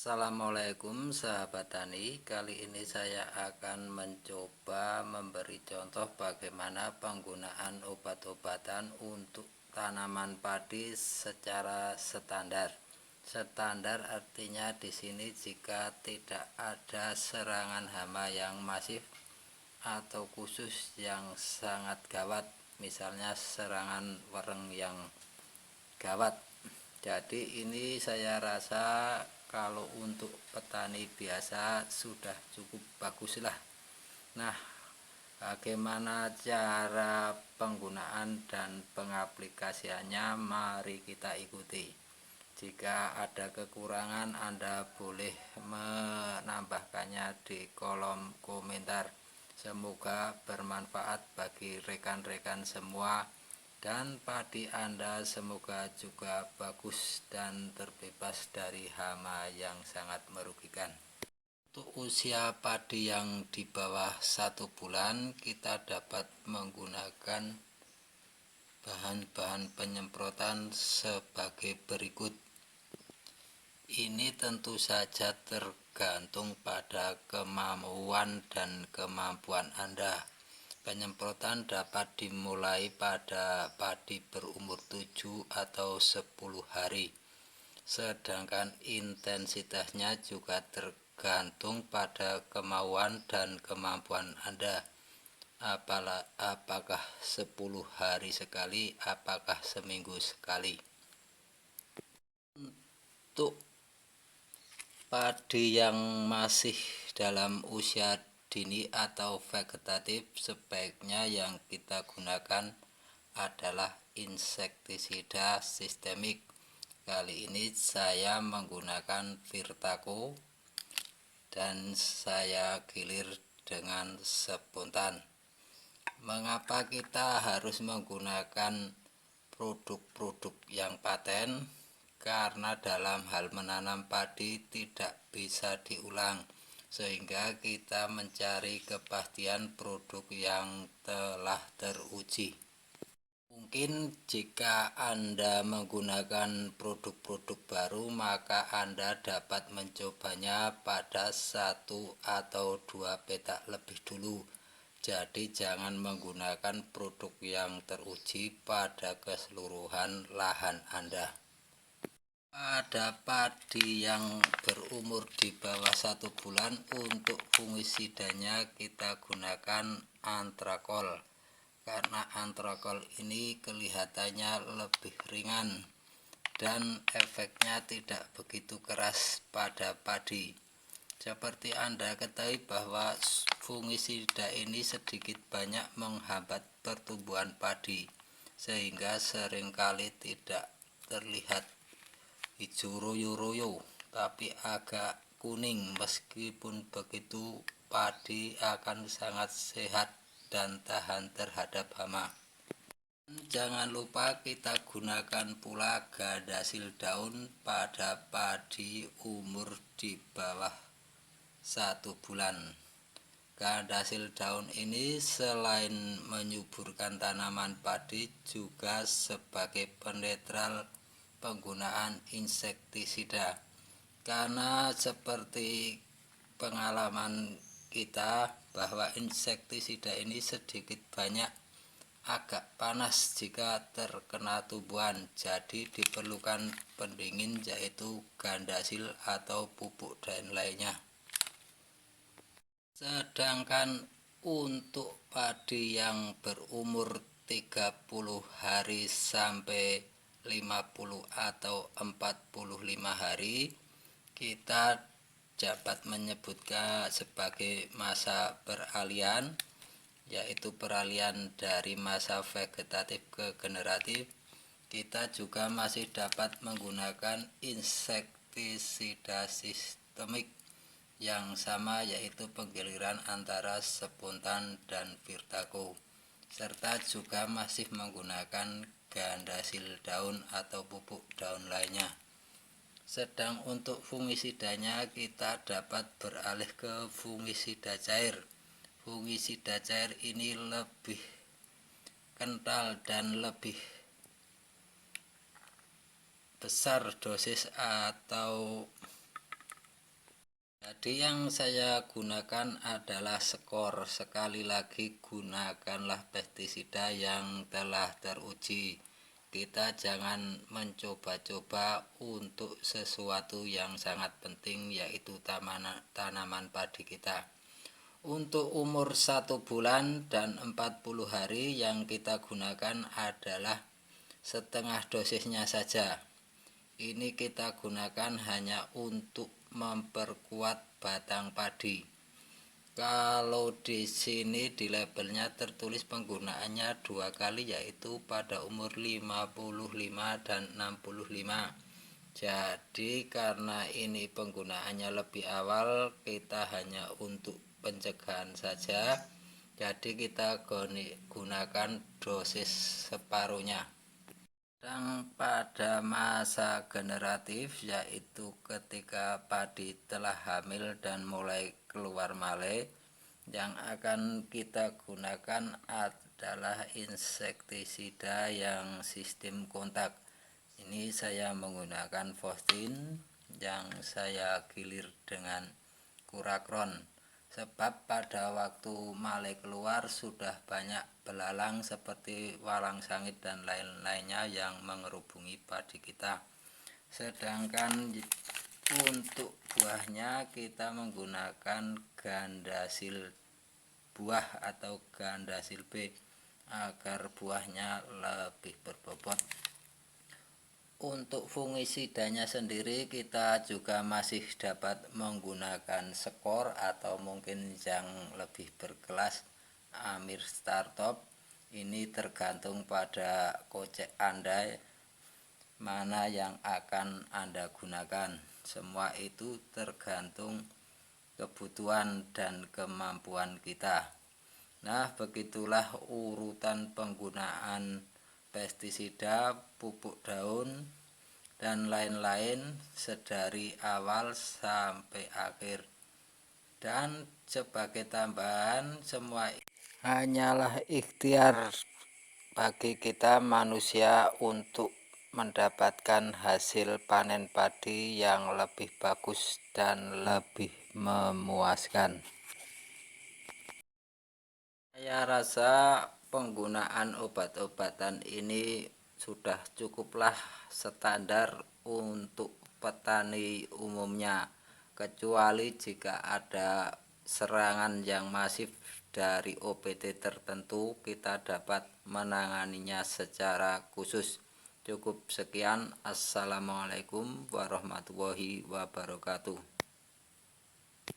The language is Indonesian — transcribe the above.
Assalamualaikum sahabat tani. Kali ini saya akan mencoba memberi contoh bagaimana penggunaan obat-obatan untuk tanaman padi secara standar. Standar artinya di sini jika tidak ada serangan hama yang masif atau khusus yang sangat gawat, misalnya serangan wereng yang gawat. Jadi ini saya rasa kalau untuk petani biasa sudah cukup bagus lah. Nah, bagaimana cara penggunaan dan pengaplikasiannya, mari kita ikuti. Jika ada kekurangan, Anda boleh menambahkannya di kolom komentar. Semoga bermanfaat bagi rekan-rekan semua, dan padi Anda semoga juga bagus dan terbebas dari hama yang sangat merugikan. Untuk usia padi yang di bawah 1 bulan, kita dapat menggunakan bahan-bahan penyemprotan sebagai berikut. Ini tentu saja tergantung pada kemampuan dan kemampuan Anda. Penyemprotan dapat dimulai pada padi berumur 7 atau 10 hari. Sedangkan intensitasnya juga tergantung pada kemauan dan kemampuan Anda. Apakah 10 hari sekali, apakah seminggu sekali. Untuk padi yang masih dalam usia dini atau vegetatif, sebaiknya yang kita gunakan adalah insektisida sistemik. Kali ini saya menggunakan Virtaco dan saya gilir dengan spontan. Mengapa kita harus menggunakan produk-produk yang paten? Karena dalam hal menanam padi tidak bisa diulang, sehingga kita mencari kepastian produk yang telah teruji. Mungkin jika Anda menggunakan produk-produk baru, maka Anda dapat mencobanya pada 1 atau 2 petak lebih dulu. Jadi jangan menggunakan produk yang teruji pada keseluruhan lahan Anda. Pada padi yang berumur di bawah 1 bulan, untuk fungisidanya kita gunakan antrakol. Karena antrakol ini kelihatannya lebih ringan dan efeknya tidak begitu keras pada padi. Seperti Anda ketahui bahwa fungisida ini sedikit banyak menghambat pertumbuhan padi, sehingga seringkali tidak terlihat hijau royo-royo, tapi agak kuning. Meskipun begitu, padi akan sangat sehat dan tahan terhadap hama. Jangan lupa kita gunakan pula Gardasil daun pada padi umur di bawah 1 bulan. Gardasil daun ini selain menyuburkan tanaman padi, juga sebagai penetral penggunaan insektisida. Karena seperti pengalaman kita bahwa insektisida ini sedikit banyak agak panas jika terkena tumbuhan, jadi diperlukan pendingin, yaitu Gardasil atau pupuk dan lainnya. Sedangkan untuk padi yang berumur 30 hari sampai 50 atau 45 hari, kita dapat menyebutkan sebagai masa peralihan, yaitu peralihan dari masa vegetatif ke generatif. Kita juga masih dapat menggunakan insektisida sistemik yang sama, yaitu penggiliran antara spontan dan Virtaco, serta juga masih menggunakan Gardasil daun atau pupuk daun lainnya. Sedang untuk fungisidanya kita dapat beralih ke fungisida cair. Fungisida cair ini lebih kental dan lebih besar dosis atau Jadi yang saya gunakan adalah skor. Sekali lagi, gunakanlah pestisida yang telah teruji. Kita jangan mencoba-coba untuk sesuatu yang sangat penting, yaitu tanaman padi kita. Untuk umur 1 bulan dan 40 hari yang kita gunakan adalah setengah dosisnya saja. Ini kita gunakan hanya untuk memperkuat batang padi. Kalau di sini di labelnya tertulis penggunaannya 2 kali, yaitu pada umur 55 dan 65. Jadi karena ini penggunaannya lebih awal, kita hanya untuk pencegahan saja. Jadi kita gunakan dosis separuhnya. Dan pada masa generatif, yaitu ketika padi telah hamil dan mulai keluar male, yang akan kita gunakan adalah insektisida yang sistem kontak. Ini saya menggunakan Fostin yang saya gilir dengan Kurakron. Sebab pada waktu male keluar sudah banyak belalang seperti walang sangit dan lain-lainnya yang mengerubungi padi kita. Sedangkan untuk buahnya kita menggunakan gandasil buah atau gandasil B agar buahnya lebih berbobot. Untuk fungisidanya sendiri kita juga masih dapat menggunakan skor atau mungkin yang lebih berkelas Amir Startop. Ini tergantung pada kocek Anda mana yang akan Anda gunakan. Semua itu tergantung kebutuhan dan kemampuan kita. Nah, begitulah urutan penggunaan pestisida, pupuk daun, dan lain-lain sedari awal sampai akhir. Dan sebagai tambahan, semua hanyalah ikhtiar bagi kita manusia untuk mendapatkan hasil panen padi yang lebih bagus dan lebih memuaskan. Saya rasa penggunaan obat-obatan ini sudah cukuplah standar untuk petani umumnya, kecuali jika ada serangan yang masif dari OPT tertentu, kita dapat menanganinya secara khusus. Cukup sekian. Assalamualaikum warahmatullahi wabarakatuh.